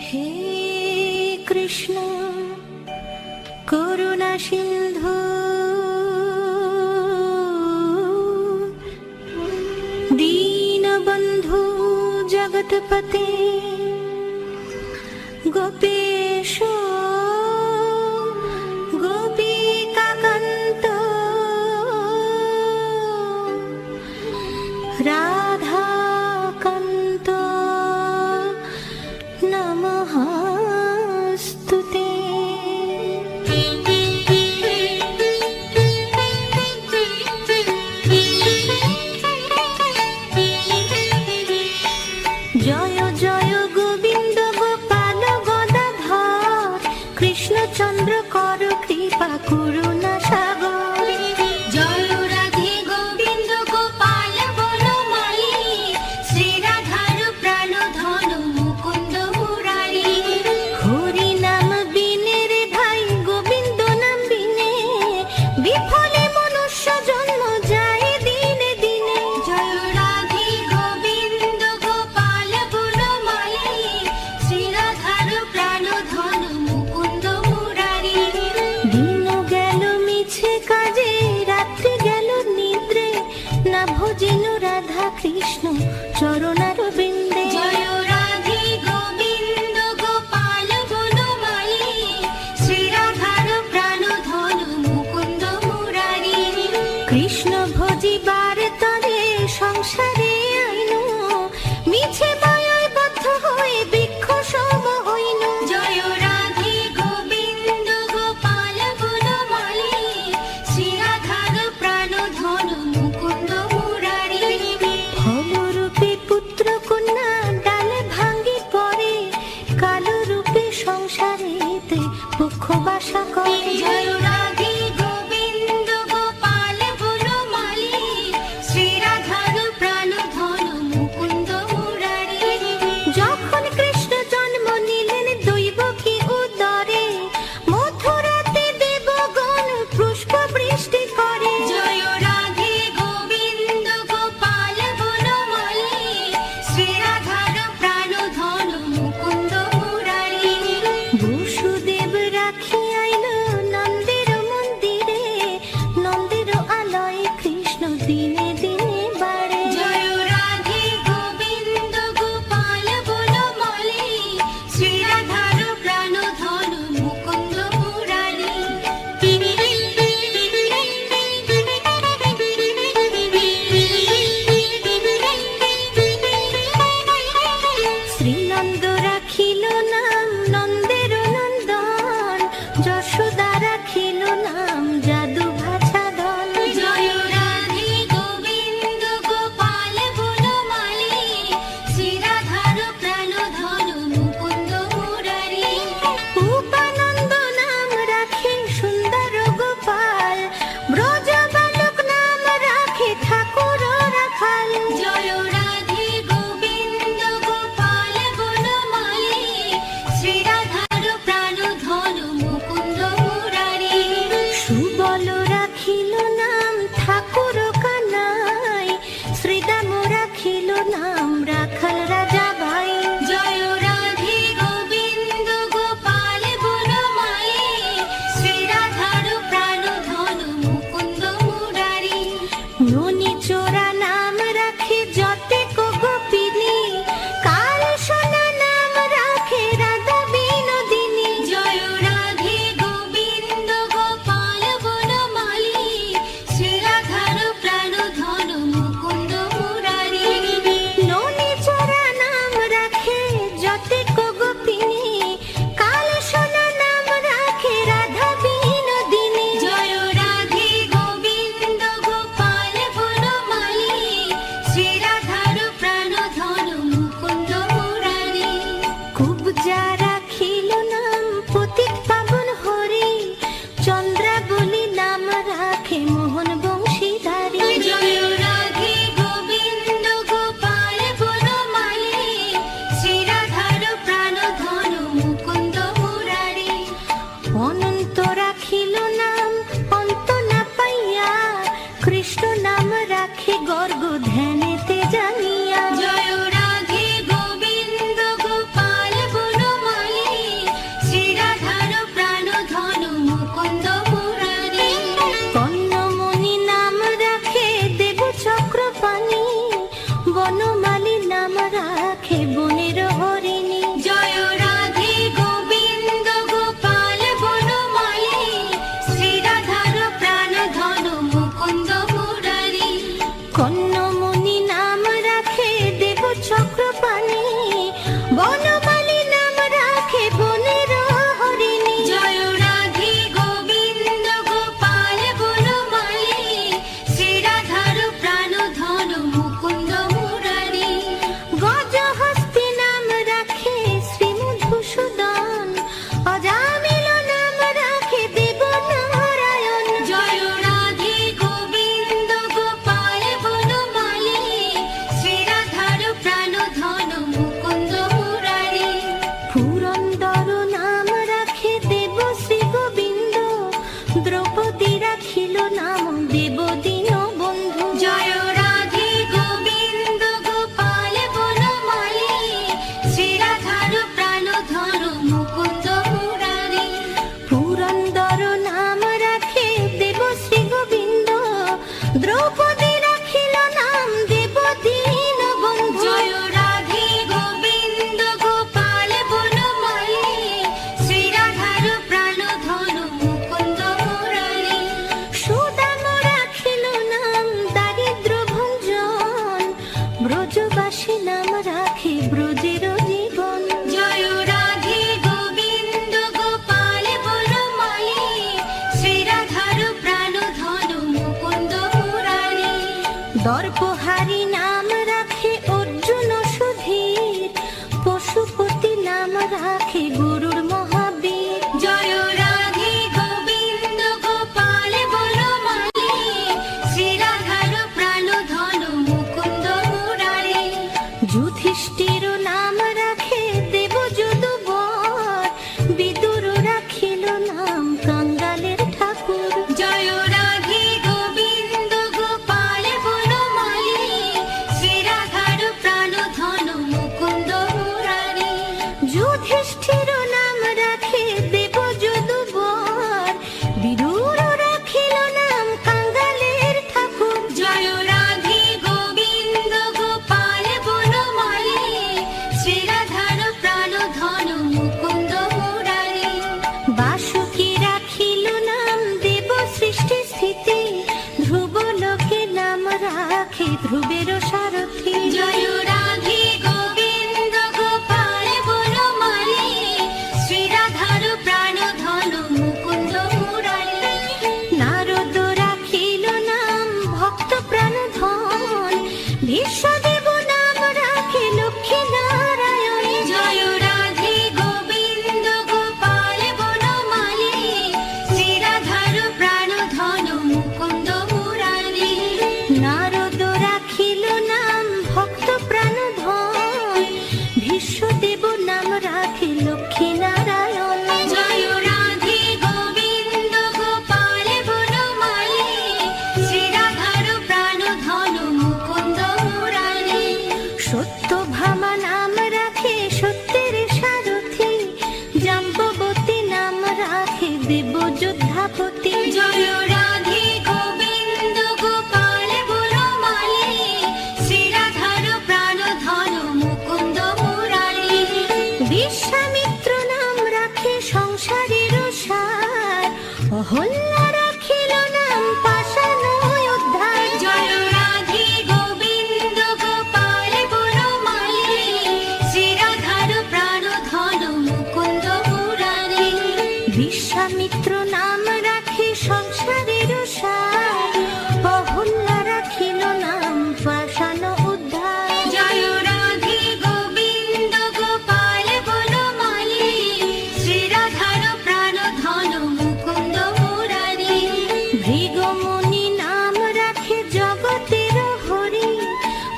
হে কৃষ্ণ করুণা সিন্ধু দীনবন্ধু জগৎপতে গোপেশ গোপিকাকান্ত রাধাকান্ত নমস্তুতে। জয় জয় গোবিন্দ গোপাল গদাধর কৃষ্ণচন্দ্র কর কৃপা করুণা সাগর। জয় রাধে গোবিন্দ গোপাল বনমালী শ্রী রাধার প্রাণ ধন মুকুন্দ মুরারি। হরি নাম বিনে রে ভাই গোবিন্দ নাম বিনে বিফলে মনুষ্য জন্ম যায় দিনে দিনে। জয় রাধে গোবিন্দ গোপাল বনমালী শ্রী রাধার প্রাণ ধন মুকুন্দ মুরারি। দিন গেল মিছে কাজে রাত্রি গেল নিদ্রে না ভজিনু রাধা কৃষ্ণ চরণার বৃন্দে। জয় রাধে গোবিন্দ গোপাল বনমালী শ্রী রাধার প্রাণ ধন মুকুন্দ মুরারি। কৃষ্ণ ভজিবার তরে সংসারে আইনু মিছে মায়ায় বদ্ধ হয়ে বৃক্ষ সম হইনু। জয় রাধে গোবিন্দ গোপাল বনমালী শ্রী রাধার প্রাণ ধন মুকুন্দ মুরারি। ফলরূপে পুত্র কন্যা ডালে ভাঙ্গি পড়ে কালরূপে সংসারেতে পক্ষ বাসা করে। জয় রাধে গোবিন্দ গোপাল বনমালী শ্রী রাধার প্রাণ ধন মুকুন্দ মুরারি। যখন কৃষ্ণ জন্ম নিলেন দৈবকী উদরে মথুরাতে দেবগণ পুষ্প বৃষ্টি করে। জয় রাধে গোবিন্দ গোপাল বনমালী শ্রী রাধার প্রাণ ধন মুকুন্দ মুরারি। বসুদেব রাখি আইল নন্দের মন্দিরে নন্দের আলয়ে কৃষ্ণ দিনে দিনে বাড়ে। জয় রাধে গোবিন্দ গোপাল বনমালী শ্রী রাধার প্রাণ ধন মুকুন্দ মুরারি। শ্রীনন্দ রাখিল নাম নন্দের নন্দন যশোদা রাখিল নাম জাদু ভাষাধন। জয় রাধে গোবিন্দ গোপাল বনমালী শ্রী রাধার প্রাণ ধন মুকুন্দ মুরারি। উপানন্দ নাম রাখে সুন্দর গোপাল ব্রজ বালক নাম রাখে ঠাকুর রাখাল। জয় রাধে গোবিন্দ গোপাল বনমালী শ্রী রাধার প্রাণ ধন মুকুন্দ মুরারি। সুবল রাখিল নাম ঠাকুর কানাই শ্রীদাম রাখিল নাম রাখাল রাজা ভাই। জয় রাধে গোবিন্দ গোপাল বনমালী শ্রী রাধার প্রাণ ধন মুকুন্দ মুরারি। ননি চোরা নাম রাখে যতেক গোপিনী কাল সোনা নাম রাখে রাধা বিনোদিনী। জয় রাধে গোবিন্দ গোপাল বনমালী শ্রী রাধার প্রাণ ধন মুকুন্দ মুরারি। ননি চোরা নাম রাখে যতেক গোপিনী কাল সোনা নাম রাখে রাধা বিনোদিনী। জয় রাধে গোবিন্দ গোপাল বনমালী শ্রী রাধার প্রাণ ধন মুকুন্দ মুরারি। কুবজা রাখিল নাম পতিত পাবন হরি চন্দ্রাবলী নাম রাখে মোহন বংশীধারী। জয় রাধে গোবিন্দ গোপাল বনমালী শ্রী রাধার দর্পহারি নাম রাখে অর্জুন সুধীর, পশুপতি নাম রাখে গরুর মহাবীর। জয় রাধে গোবিন্দ গোপাল বনমালী, শ্রী রাধার প্রাণ ধন মুকুন্দ মুরারি। যুধিষ্ঠির নাম রাখে দেবযদুবর, বিদুর রাখিল নাম কাঙ্গালের ঠাকুর। জয় রাধে গোবিন্দ গোপাল বনমালী, শ্রী রাধার প্রাণ ধন মুকুন্দ মুরারি। যুধিষ্ঠির নাম রাখে দেবযদুবর, বিদুর রাখিল নাম কাঙ্গালের ঠাকুর। জয় রাধে গোবিন্দ গোপাল বনমালী, শ্রী রাধার প্রাণ ধন মুকুন্দ মুরারি। বাসুকি রাখিল নাম দেব সৃষ্টি স্থিতি, ধ্রুব লোকে নাম রাখে ধ্রুবের সারথি। জয় রাধে গোবিন্দ গোপাল বনমালী, শ্রী রাধার প্রাণ ধন মুকুন্দ মুরারি। নারদ রাখিল নাম ভক্ত প্রাণ ধন, বিশ্বদেব নাম রাখে লক্ষ্মী নারায়ণ। জয় রাধে গোবিন্দ গোপাল বনমালী, শ্রী রাধার প্রাণ ধন মুকুন্দ মুরারি। নারদ রাখিল নাম ভক্ত প্রাণ ধন, বিশ্বদেব নাম রাখে লক্ষ্মী নারায়ণ। জয় রাধে গোবিন্দ গোপাল বনমালী, শ্রী রাধার প্রাণ ধন মুকুন্দ মুরারি। সত্যভামা নাম রাখে সত্যের সারথি, জাম্ববতী নাম রাখে দেব যোদ্ধাপতি। জয় রাধে গোবিন্দ গোপাল বনমালী, শ্রী রাধার প্রাণ ধন মুকুন্দ মুরারি। বিশ্বামিত্র নাম রাখে সংসারের সার, অহল্যা রাখিল নাম পাষাণ উদ্ধার। জয় রাধে গোবিন্দ গোপাল বনমালী, শ্রী রাধার প্রাণ ধন মুকুন্দ মুরারি। বিশ্বামিত্র নাম রাখে সংসারের সার, অহল্যা রাখিল নাম পাষাণ উদ্ধার। জয় রাধে গোবিন্দ গোপাল বনমালী, শ্রী রাধার প্রাণ ধন মুকুন্দ মুরারি। ভৃগমুনি নাম রাখে জগতের হরি,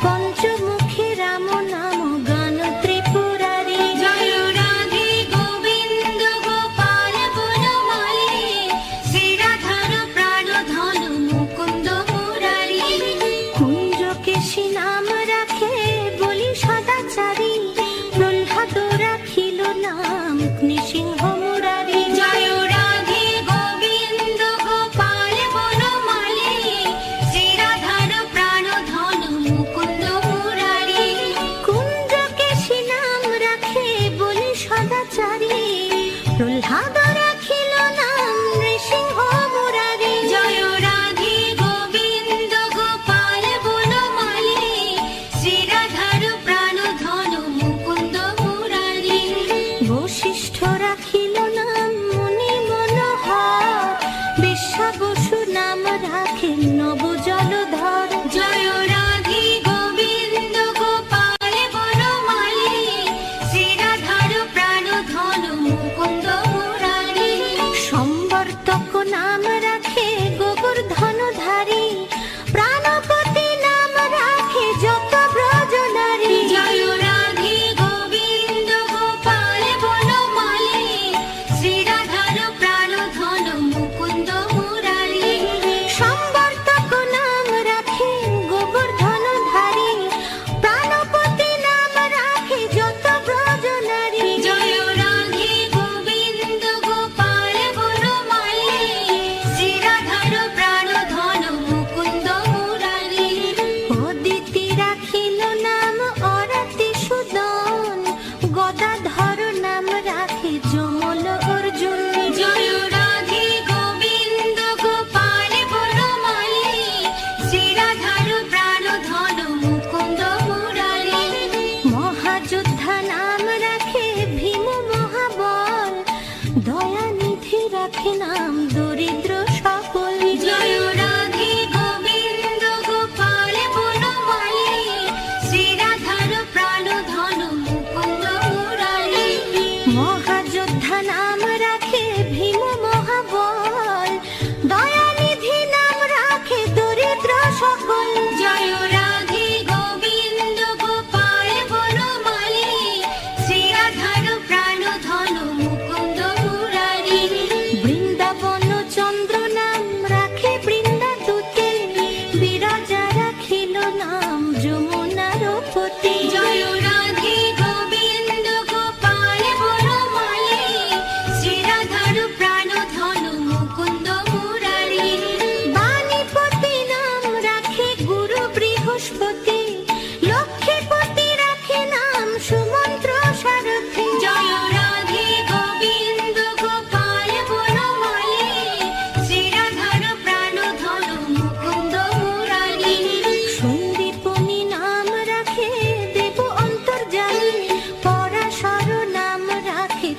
পঞ্চমুখী রাম নাম গান ত্রিপুরারি। জয় রাধে গোবিন্দ গোপাল বনমালী, শ্রী রাধার প্রাণ ধন মুকুন্দ মুরারি। কুঞ্জকেশী নাম রাখে বলি সদাচারী, প্রহ্লাদ রাখিল নাম নৃসিংহ মুরারি। জয় রাধে গোবিন্দ গোপাল বনমালী, শ্রী রাধার প্রাণ ধন মুকুন্দ মুরারি। কুঞ্জকেশী নাম রাখে বলি সদাচারী, প্রহ্লাদ রাখিল নাম নৃসিংহ মুরারি। জয় রাধে গোবিন্দ গোপাল বনমালী, শ্রী রাধার প্রাণ ধন মুকুন্দ মুরারি। বশিষ্ঠ রাখিল নাম মুনি মনোহর, বিশ্বাবসু নাম রাখে নব জলধর। জয় রাধে গোবিন্দ গোপাল বনমালী, শ্রী রাধার প্রাণ ধন মুকুন্দ মুরারি।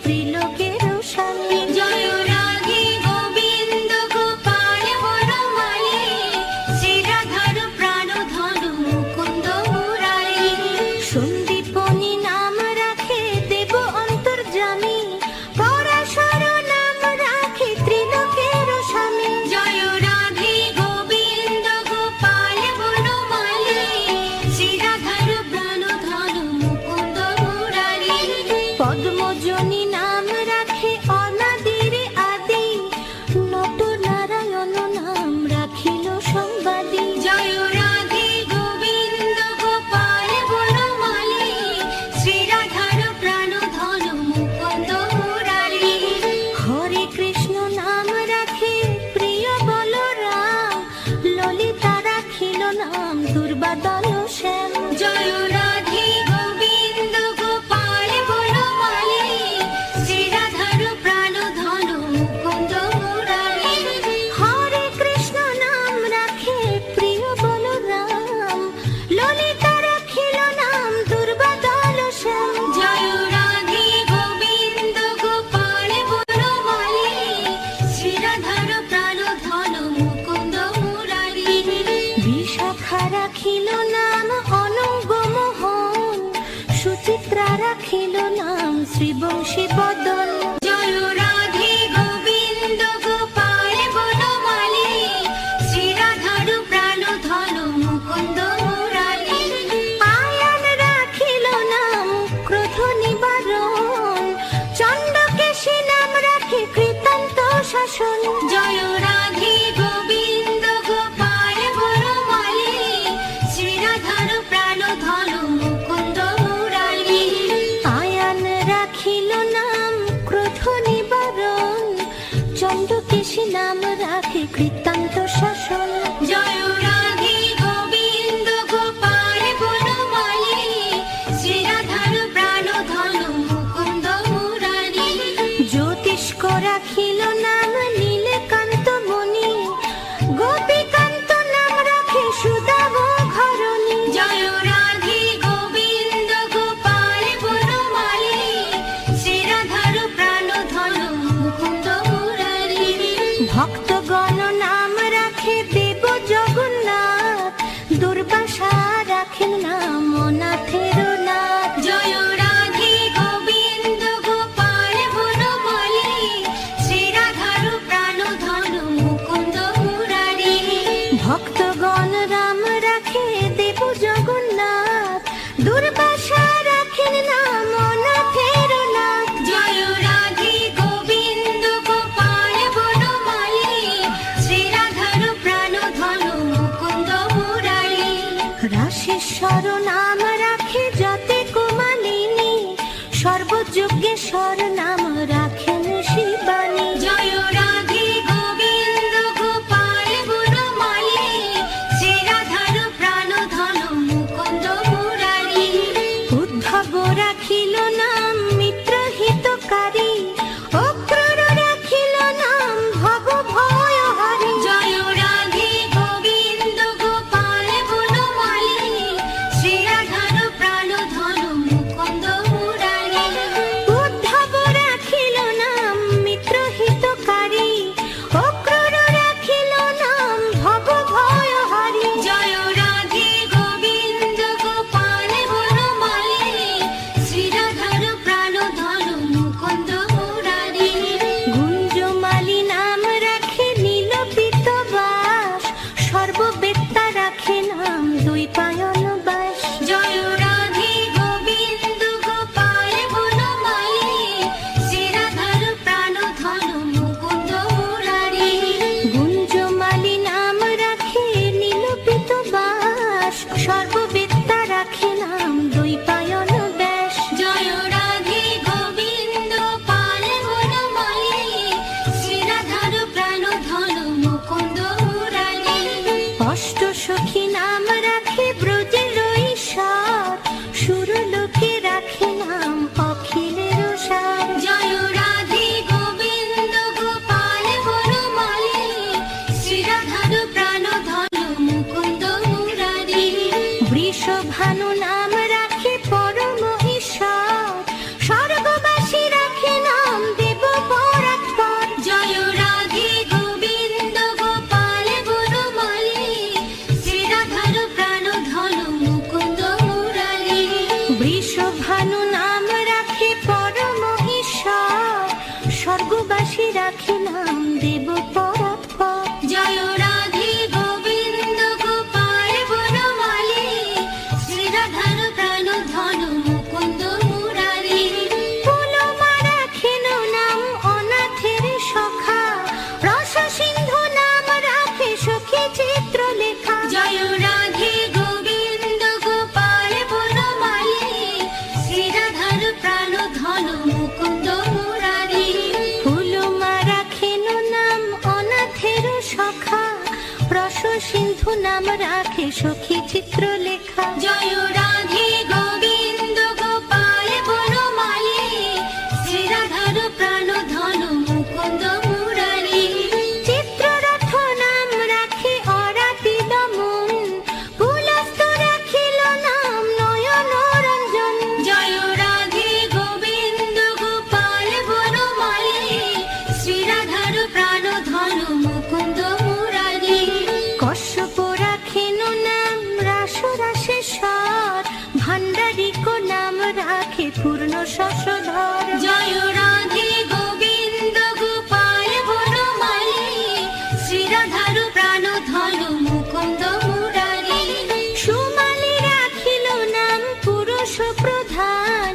ত্রিলোকের স্বামী। জয় রাধে গোবিন্দ গোপাল বনমালী, শ্রীরাধার প্রাণধন মুকুন্দ মুরারি। সন্দীপনী নাম রাখে দেব অন্তর্যামী, পরাশর নাম রাখে ত্রিলোকের স্বামী। জয় রাধে গোবিন্দ গোপাল বনমালী, শ্রীরাধার প্রাণধন মুকুন্দ মুরারি। পদ্মজনী নাম রাখে অনাদির আদি, নট নারায়ণ নাম রাখিল সংবাদী। জয় রাধে গোবিন্দ গোপাল বনমালী, শ্রীরাধার প্রাণধন মুকুন্দ মুরারি। হরে কৃষ্ণ নাম রাখে প্রিয় বলরাম, ললিতা রাখিল নাম দুর্বাদল শ্যাম। জয় রাধে গোবিন্দ গোপাল বনমালী, শ্রীরাধার প্রাণধন মুকুন্দ মুরারি। হরে কৃষ্ণ নাম রাখে প্রিয় বলরাম, ললিতা রাখিল নাম দুর্বাদল শ্যাম। জয় রাধে গোবিন্দ গোপাল বনমালী, শ্রীরাধার প্রাণধন মুকুন্দ মুরারি। বিশাখা রাখিল নাম অনঙ্গ মোহন, সুচিত্রা রাখিল নাম শ্রীবংশী বদন। জয় রাধে গোবিন্দ গোপাল বনমালী, শ্রীরাধার প্রাণধন মুকুন্দ মুরারি। আয়ান রাখিল নাম ক্রোধ নিবারণ, চণ্ডকেশী নাম রাখে কৃতান্ত শাসন। জয় রাধে গোবিন্দ গোপাল বনমালী, শ্রীরাধার প্রাণধন মুকুন্দ মুরারি। আয়ান রাখিল নাম ক্রোধ নিবারণ, চণ্ডকেশী নাম রাখে কৃতান্ত শাসন। জয় রাধে গোবিন্দ গোপাল বনমালী, শ্রীরাধার প্রাণধন মুকুন্দ মুরারি। জ্যোতিষ্ক রাখিল নাম নীলকান্ত মণি, গোপীকান্ত নাম রাখে সুদাম ঘরণী। জয় রাধে গোবিন্দ গোপাল বনমালী, শ্রীরাধার প্রাণধন মুকুন্দ মুরারি। ভক্তগণ নাম রাখে দেব জগন্নাথ, দুর্বাসা রাখেন নাম অনাথের নাথ। জয় রাধে গোবিন্দ গোপাল বনমালী, শ্রীরাধার প্রাণধন মুকুন্দ মুরারি। ভক্তগণ রাম রাখে দেব জগন্নাথ, দুর্বাসা রাখেন নাম অনাথের নাথ। জয় রাধে গোবিন্দ গোপাল বনমালী, শ্রীরাধার প্রাণধন মুকুন্দ মুরারি। রাশেশ্বর নাম রাখে যতে কুমালিনী, সর্বযজ্ঞেশ্বর নাম রাখেন শিবানী। জয় রাধে গোবিন্দ গোপাল বনমালী, শ্রীরাধার প্রাণধন মুকুন্দ মুরারি। উদ্ধব রাখিল নাম মিত্র হিতকারী, অক্রূর রাখিল নাম ভব ভয়হারী। জয় রাধে গোবিন্দ গোপাল বনমালী, শ্রীরাধার প্রাণধন মুকুন্দ মুরারি। উদ্ধব নাম রাখে সখী চিত্রলেখা। জয় রাধে গোবিন্দ গোপাল বনমালী, শ্রীরাধার প্রাণ ধন মুকুন্দ মুরারি। চিত্ররথ নাম রাখে অরাতি দমন, পুলস্ত রাখিল নাম নয়ন রঞ্জন। জয় রাধে গোবিন্দ গোপাল বনমালী, শ্রীরাধার প্রাণ ধন মুকুন্দ মুরারি। কশ্যপ রাখেন নাম রাস রাসেশ্বর, ভান্ডারিক নাম রাখে পূর্ণ শশধর। জয় রাধে গোবিন্দ গোপাল বনমালী, শ্রীরাধার প্রাণ ধন মুকুন্দ মুরারি। সুমালি রাখিল নাম পুরুষ প্রধান,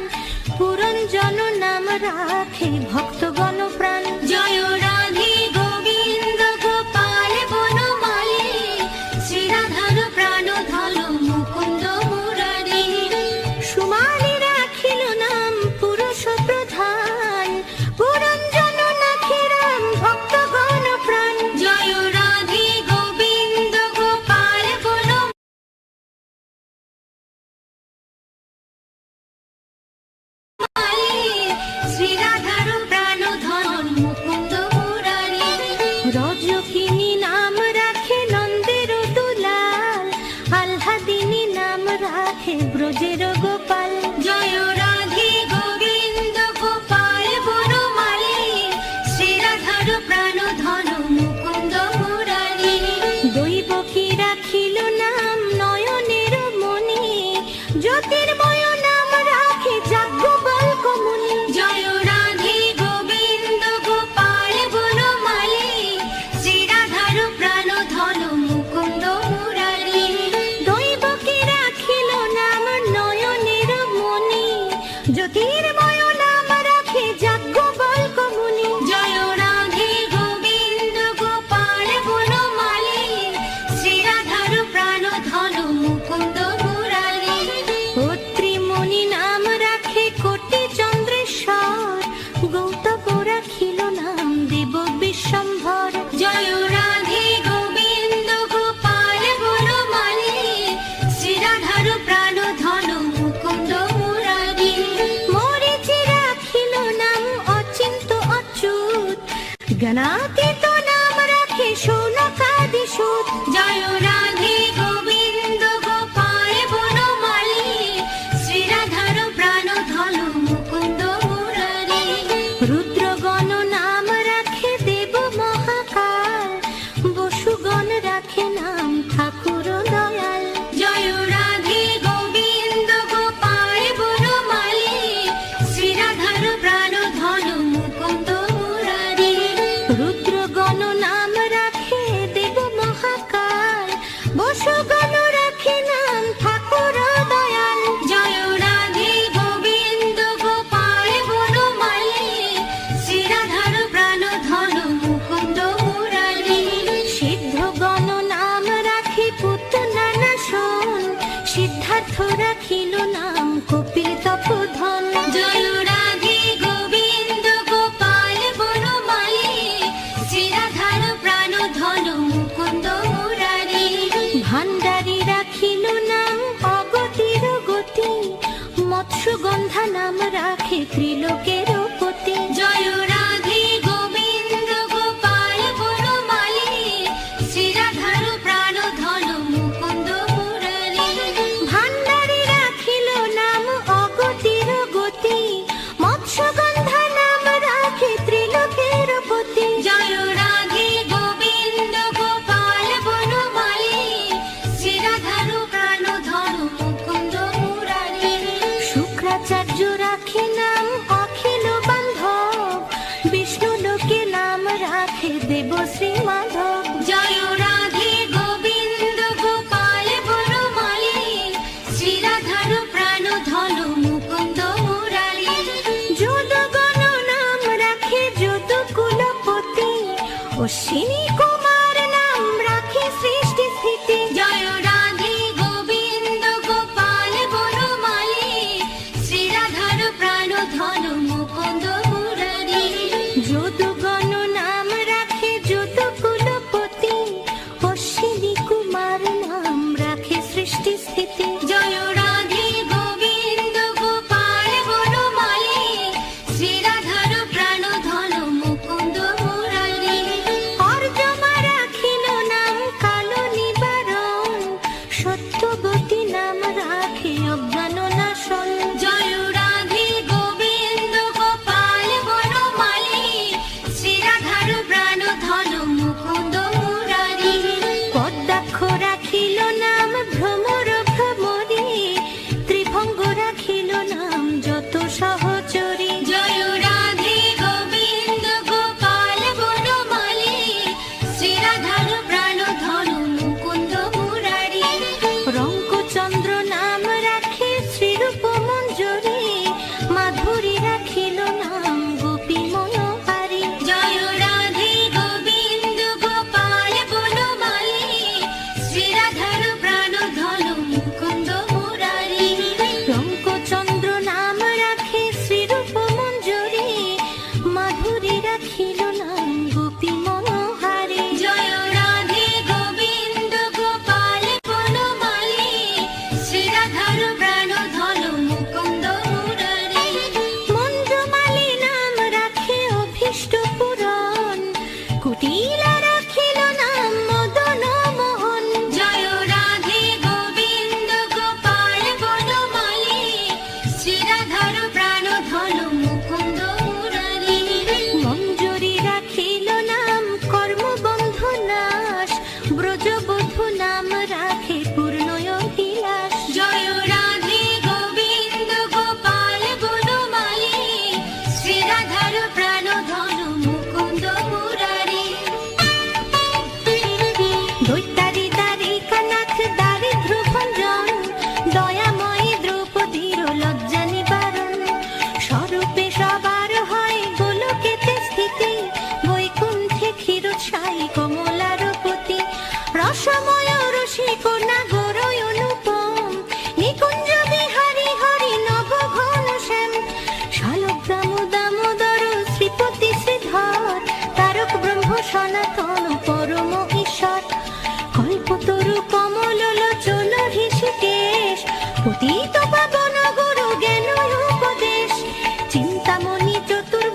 পুরঞ্জন নাম রাখে ভক্তগণ প্রাণ। জয় রাধে গোবিন্দ গোপাল বনমালী, শ্রীরাধার প্রাণ ধন মুকুন্দ মুরারি। সুমালি রাখিল নাম পুরুষ প্রধান, পুরঞ্জন নাখে রাম ভক্তগণ প্রাণ। জয় রাধে গোবিন্দ গোপাল বনমালী, শ্রীরাধার প্রাণ ধন মুকুন্দ মুরারি। রজকিনী নাম রাখে নন্দের দুলাল, আহ্লাদিনী নাম রাখে ব্রজের গোপাল। জয় রাধে গোবিন্দ গোপাল বনমালী, শ্রীরাধার প্রাণ ধন মুকুন্দ মুরারি। দৈবকী রাখিল নাম নয়নের মণি, জ্যোতির্ময় নাম রাখে যাজ্ঞবল্ক্য মুনি। জয় রাধে গোবিন্দ গোপাল বনমালী, শ্রীরাধার প্রাণ ধন মুকুন্দ মুরারি। দৈবকী রাখিল নাম নয়নের মণি, জ্যোতির্ময় নাম রাখে যাজ্ঞবল্ক্য মুনি। জয় রাধে গোবিন্দ গোপাল বনমালী, শ্রীরাধার প্রাণ ধন মুকুন্দ মুরারি। অত্রিমণি নাম রাখে কোটি চন্দ্রেশ্বর, গৌতম রাখিল নাম দেব বিশ্বম্ভর। জয় রাধে গোবিন্দ গোপাল বনমালী, শ্রীরাধার প্রাণ ধন মুকুন্দ মুরারি। মরিচি রাখিল নাম অচিন্ত অচ্যুত, জ্ঞানাতীত নাম রাখে শৌনকাদি সুত। জয় রাধে গোবিন্দ গোপাল বনমালী, শ্রীরাধার প্রাণ ধন মুকুন্দ মুরারি। রুদ্রগণ নাম রাখে দেব মহাকাল, বসুগণ রাখে নাম ঠাকুর দয়াল। জয় রাধে গোবিন্দ গোপাল বনমালী, শ্রীরাধার প্রাণ ধন মুকুন্দ মুরারি। রুদ্রগণ নাম রাখে দেব মহাকাল, বসুগণ রাখে নাম ঠাকুর দয়াল। জয় রাধে গোবিন্দ গোপাল বনমালী, শ্রীরাধার প্রাণ ধন মুকুন্দ মুরারি। সিদ্ধগণ নাম রাখে পুতনা নাশন, সিদ্ধার্থ রাখিল নাম কপিল তপোধন। জয় রাধে গোবিন্দ গোপাল বনমালী, শ্রীরাধার প্রাণ ধন মুকুন্দ মুরারি। ভান্ডারী রাখিল নাম অগতির গতি, মৎস্যগন্ধা নাম রাখে ত্রিলোকের পতি। জয় রাধে গোবিন্দ গোপাল বনমালী, শ্রীরাধার প্রাণ ধন মুকুন্দ মুরারি। ভান্ডারী রাখিল নাম অগতির গতি, মৎস্যগন্ধা নাম রাখে ত্রিলোকের পতি। জয় রাধে গোবিন্দ গোপাল বনমালী, শ্রীরাধার প্রাণ ধন মুকুন্দ মুরারি। শুক্রাচার্য রাখে নাম অখিল বান্ধব, বিষ্ণু লোকে নাম রাখে দেব শ্রী মাধব। জয় রাধে গোবিন্দ গোপাল বনমালী, শ্রীরাধার প্রাণ ধন মুকুন্দ মুরারি। যদুগণ নাম রাখে যদুকুলপতি, অশ্বিনী কুমার নাম রাখে সৃষ্টি স্থিতি। জয় রাধে গোবিন্দ গোপাল বনমালী, শ্রীরাধার প্রাণ ধন মুকুন্দ মুরারি। যদুগণ নাম রাখে যদুকুলপতি, অশ্বিনী কুমার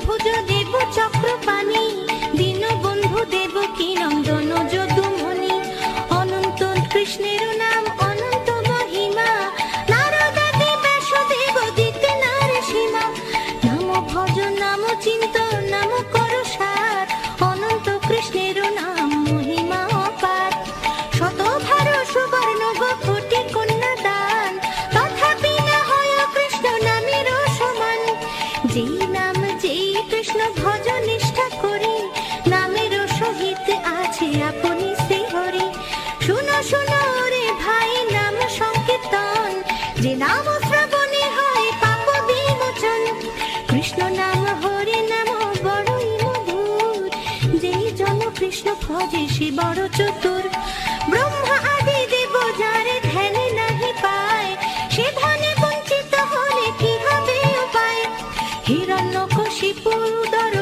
চতুর্ভুজ দেব চক্রপাণি, দীনবন্ধু দেব কি নন্দন যদুমণি। অনন্ত কৃষ্ণের নাম অনন্ত মহিমা, নারদাদি ব্যাসদেব দিতে নার সীমা। নাম ভজ নাম চিন্ত নাম কর সার, অনন্ত কৃষ্ণের নাম মহিমা অপার। শত ভার সুবর্ণ গো কোটি কন্যা দান, তথাপি না হয় কৃষ্ণ নামের সমান। যেই নাম যেই কৃষ্ণ ভজ নিষ্ঠা করি, নামের সহিত আছে আপনি শ্রী হরি। শুনো শুনো রে ভাই নাম সংকীর্তন, যে নাম শ্রবণে হয় পাপ বিমোচন। কৃষ্ণ নাম হরি নাম বড়ই মধুর, যেই জন কৃষ্ণ ভজে সে বড় চতুর। ব্রহ্মা আদি দেব যারে ধ্যানে নাহি পায়, সে ধনে বঞ্চিত হলে কি হবে উপায়। হিরণ্যকশিপুর উদর